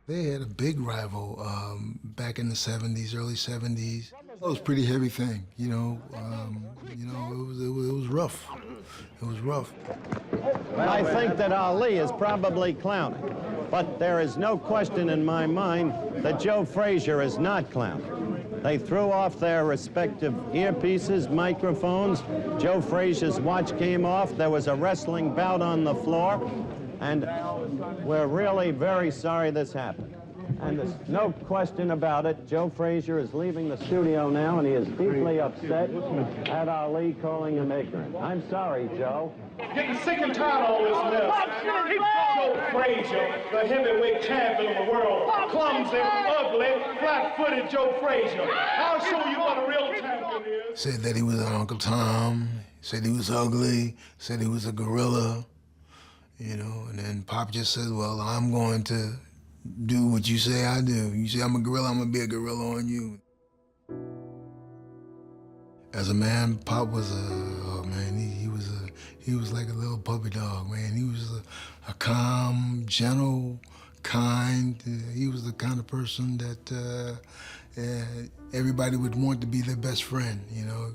They had a big rival back in the 70s, early 70s. It was a pretty heavy thing, you know. It was rough. It was rough. I think that Ali is probably clowning, but there is no question in my mind that Joe Frazier is not clowning. They threw off their respective earpieces, microphones. Joe Frazier's watch came off. There was a wrestling bout on the floor, and we're really very sorry this happened. And there's no question about it. Joe Frazier is leaving the studio now, and he is deeply upset at Ali calling him ignorant. I'm sorry, Joe. Getting sick and tired of all this mess. Joe Frazier, the heavyweight champion of the world. Clumsy, ugly, flat-footed Joe Frazier. I'll show you what a real champion is. Said that he was an Uncle Tom, said he was ugly, said he was a gorilla, you know, and then Pop just said, well, I'm going to do what you say I do. You say I'm a gorilla, I'm gonna be a gorilla on you. As a man, Pop was oh man, he was like a little puppy dog, man. He was a calm, gentle, kind. He was the kind of person that everybody would want to be their best friend, you know.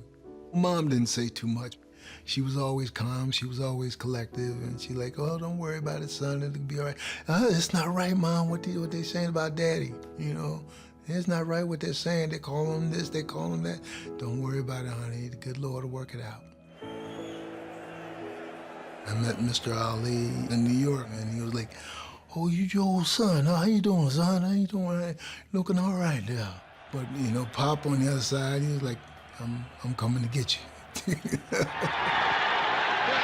Mom didn't say too much. She was always calm, she was always collective, and she like, oh, don't worry about it, son, it'll be all right. It's not right, Mom, what they saying about Daddy, you know? It's not right what they're saying. They call him this, they call him that. Don't worry about it, honey. The good Lord will work it out. I met Mr. Ali in New York, and he was like, oh, you Joe's son, how you doing, son? How you doing? Looking all right there. But, you know, Pop on the other side, he was like, I'm coming to get you. The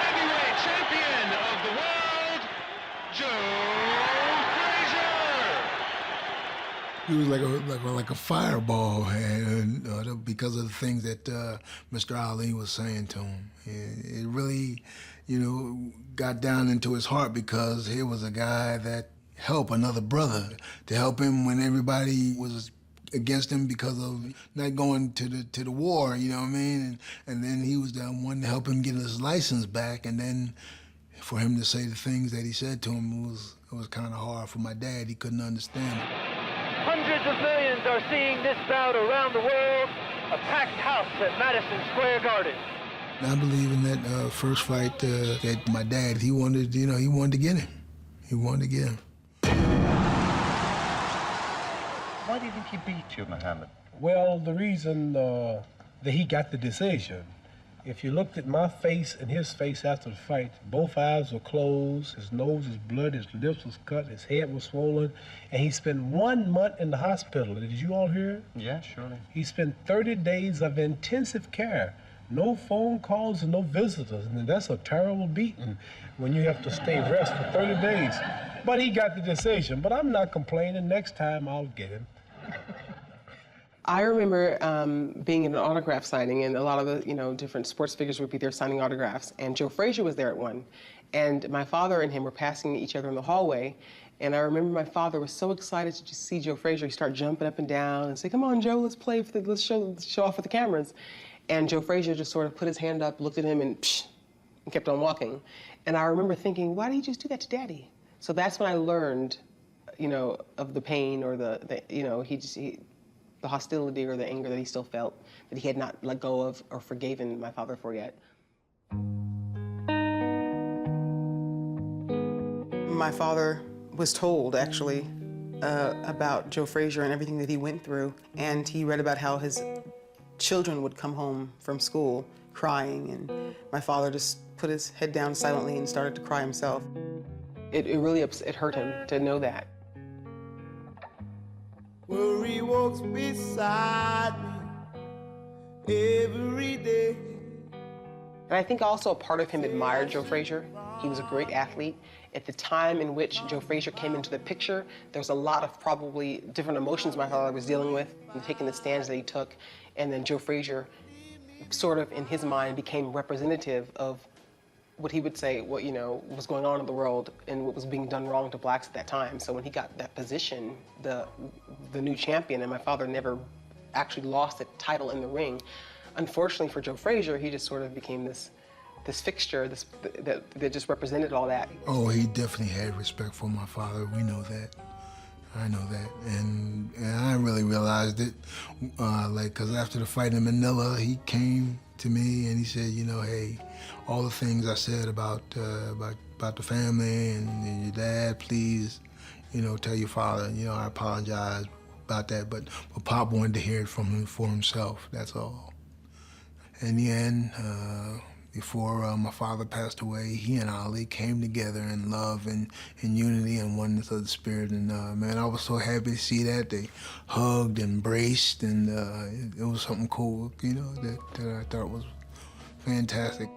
heavyweight champion of the world, Joe Frazier. He was like a fireball, and because of the things that Mr. Ali was saying to him. It really, you know, got down into his heart, because here was a guy that helped another brother, to help him when everybody was against him because of not going to the war, you know what I mean? And then he was the one to help him get his license back, and then for him to say the things that he said to him, it was kind of hard for my dad. He couldn't understand it. Hundreds of millions are seeing this bout around the world, a packed house at Madison Square Garden. I believe in that first fight that my dad, he wanted to get him. He wanted to get him. Why do you think he beat you, Muhammad? Well, the reason that he got the decision, if you looked at my face and his face after the fight, both eyes were closed, his nose was bloody, his lips was cut, his head was swollen, and he spent 1 month in the hospital. Did you all hear it? Yeah, surely. He spent 30 days of intensive care. No phone calls and no visitors, and that's a terrible beating when you have to stay rest for 30 days. But he got the decision, but I'm not complaining. Next time I'll get him. I remember being in an autograph signing, and a lot of the different sports figures would be there signing autographs, and Joe Frazier was there at one. And my father and him were passing each other in the hallway, and I remember my father was so excited to just see Joe Frazier. He started jumping up and down and say, "Come on, Joe, let's play let's show off for the cameras." And Joe Frazier just sort of put his hand up, looked at him, and kept on walking. And I remember thinking, why did he just do that to Daddy? So that's when I learned, of the pain or the hostility or the anger that he still felt, that he had not let go of or forgiven my father for yet. My father was told, actually, about Joe Frazier and everything that he went through, and he read about how his children would come home from school crying, and my father just put his head down silently and started to cry himself. It really it hurt him to know that. Where he walks beside me every day. And I think also a part of him admired Joe Frazier. He was a great athlete. At the time in which Joe Frazier came into the picture, there was a lot of probably different emotions my father was dealing with and taking the stands that he took. And then Joe Frazier sort of, in his mind, became representative of what he would say, what was going on in the world and what was being done wrong to blacks at that time. So when he got that position, the new champion, and my father never actually lost the title in the ring, unfortunately for Joe Frazier, he just sort of became this fixture, that just represented all that. Oh, he definitely had respect for my father. We know that. I know that, and I really realized it, cause after the fight in Manila, he came to me and he said, you know, hey, all the things I said about the family and your dad, please, you know, tell your father, you know, I apologize about that, but Pop wanted to hear it from him for himself. That's all. In the end, before my father passed away, he and Ali came together in love and in unity and oneness of the spirit. And man, I was so happy to see that. They hugged, embraced, and it was something cool, you know, that I thought was fantastic.